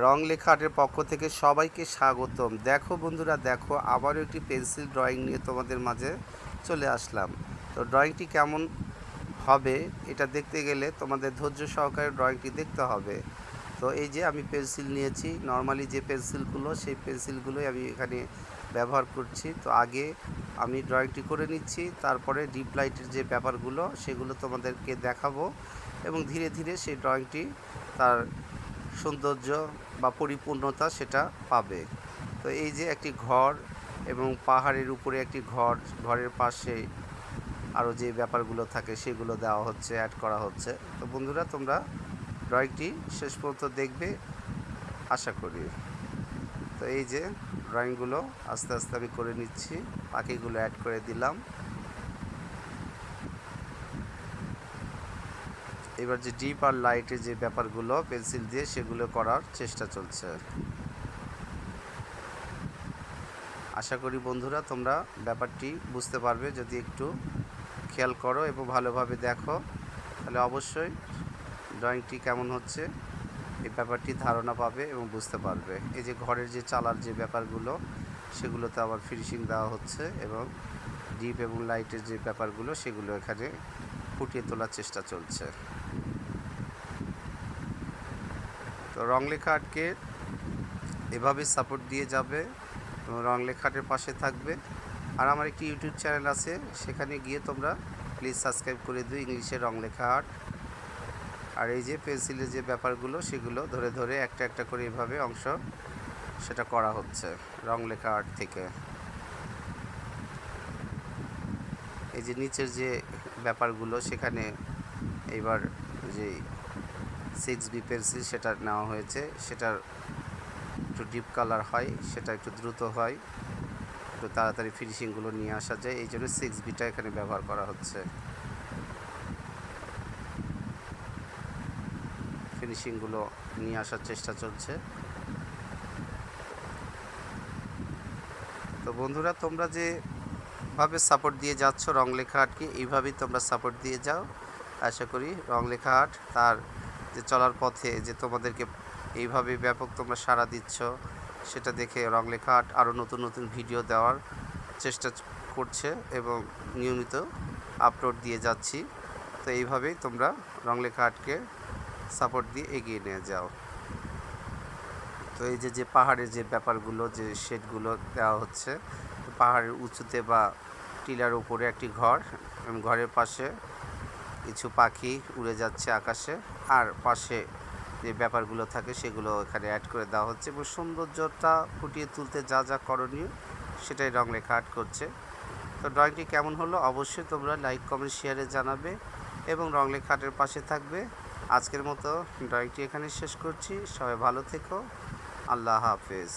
রং লেখা আর্টের পক্ষ থেকে সবাইকে স্বাগতম। দেখো বন্ধুরা, দেখো আবারও একটি পেন্সিল ড্রয়িং নিয়ে তোমাদের মাঝে চলে আসলাম। তো ড্রয়িংটি কেমন হবে এটা দেখতে গেলে তোমাদের ধৈর্য সহকারে ড্রয়িংটি দেখতে হবে। তো এই যে আমি পেন্সিল নিয়েছি, নর্মালি যে পেন্সিলগুলো সেই পেন্সিলগুলোই আমি এখানে ব্যবহার করছি। তো আগে আমি ড্রয়িংটি করে নিচ্ছি, তারপরে ডিপ লাইটের যে ব্যাপারগুলো সেগুলো তোমাদেরকে দেখাবো এবং ধীরে ধীরে সেই ড্রয়িংটি তার সৌন্দর্য বা পরিপূর্ণতা সেটা পাবে। তো এই যে একটি ঘর এবং পাহাড়ের উপরে একটি ঘর, ঘরের পাশে আরও যে ব্যাপারগুলো থাকে সেগুলো দেওয়া হচ্ছে, অ্যাড করা হচ্ছে। তো বন্ধুরা, তোমরা ড্রয়িংটি শেষ পর্যন্ত দেখবে আশা করি। তো এই যে ড্রয়িংগুলো আস্তে আস্তে আমি করে নিচ্ছি, পাখিগুলো অ্যাড করে দিলাম। এবার যে ডিপ আর লাইটের যে ব্যাপারগুলো পেন্সিল দিয়ে সেগুলো করার চেষ্টা চলছে। আশা করি বন্ধুরা তোমরা ব্যাপারটি বুঝতে পারবে যদি একটু খেয়াল করো এবং ভালোভাবে দেখো, তাহলে অবশ্যই ড্রয়িংটি কেমন হচ্ছে এই ব্যাপারটি ধারণা পাবে এবং বুঝতে পারবে। এই যে ঘরের যে চালার যে ব্যাপারগুলো সেগুলোতে আবার ফিনিশিং দেওয়া হচ্ছে এবং ডিপ এবং লাইটের যে ব্যাপারগুলো সেগুলো এখানে ফুটিয়ে তোলার চেষ্টা চলছে। তো রং লেখা আর্টকে এভাবে সাপোর্ট দিয়ে যাবে এবং রং লেখা আর্টের পাশে থাকবে। আর আমার একটি ইউটিউব চ্যানেল আছে, সেখানে গিয়ে তোমরা প্লিজ সাবস্ক্রাইব করে দিও, ইংলিশে রং লেখা আর্ট। আর এই যে পেন্সিলের যে ব্যাপারগুলো সেগুলো ধরে ধরে একটা একটা করে এভাবে অংশ সেটা করা হচ্ছে রং লেখা আর্ট থেকে। এই যে নিচের যে ব্যাপারগুলো সেখানে এইবার যে 6B পেন্সিল সেটা নেওয়া হয়েছে, সেটার একটু ডিপ কালার হয়, সেটা একটু দ্রুত হয়, একটু তাড়াতাড়ি ফিনিশিংগুলো নিয়ে আসা যায়, এই জন্য 6Bটা এখানে ব্যবহার করা হচ্ছে। ফিনিশিংগুলো নিয়ে আসার চেষ্টা চলছে। তো বন্ধুরা, তোমরা যেভাবে সাপোর্ট দিয়ে যাচ্ছ রং লেখা আর্টকে, এইভাবেই তোমরা সাপোর্ট দিয়ে যাও। আশা করি রং লেখা আর্ট তার যে চলার পথে যে তোমাদেরকে এইভাবে ব্যাপক তোমরা সাড়া দিচ্ছ, সেটা দেখে রং লেখা আর্ট আরও নতুন নতুন ভিডিও দেওয়ার চেষ্টা করছে এবং নিয়মিত আপলোড দিয়ে যাচ্ছি। তো এইভাবেই তোমরা রং লেখা আর্টকে সাপোর্ট দিয়ে এগিয়ে নিয়ে যাও। তো এই যে পাহাড়ের যে ব্যাপারগুলো, যে শেডগুলো দেওয়া হচ্ছে, পাহাড়ের উঁচুতে বা টিলার উপরে একটি ঘর এবং ঘরের পাশে কিছু পাখি উড়ে যাচ্ছে আকাশে, আর পাশে যে ব্যাপারগুলো থাকে সেগুলো এখানে অ্যাড করে দেওয়া হচ্ছে এবং সৌন্দর্যটা ফুটিয়ে তুলতে যা যা করণীয় সেটাই রং লেখা আর্ট করছে। তো ড্রয়িংটি কেমন হলো অবশ্যই তোমরা লাইক, কমেন্ট, শেয়ারে জানাবে এবং রং লেখা আর্টের পাশে থাকবে। আজকের মতো ড্রয়িংটি এখানে শেষ করছি। সবাই ভালো থেকো। আল্লাহ হাফেজ।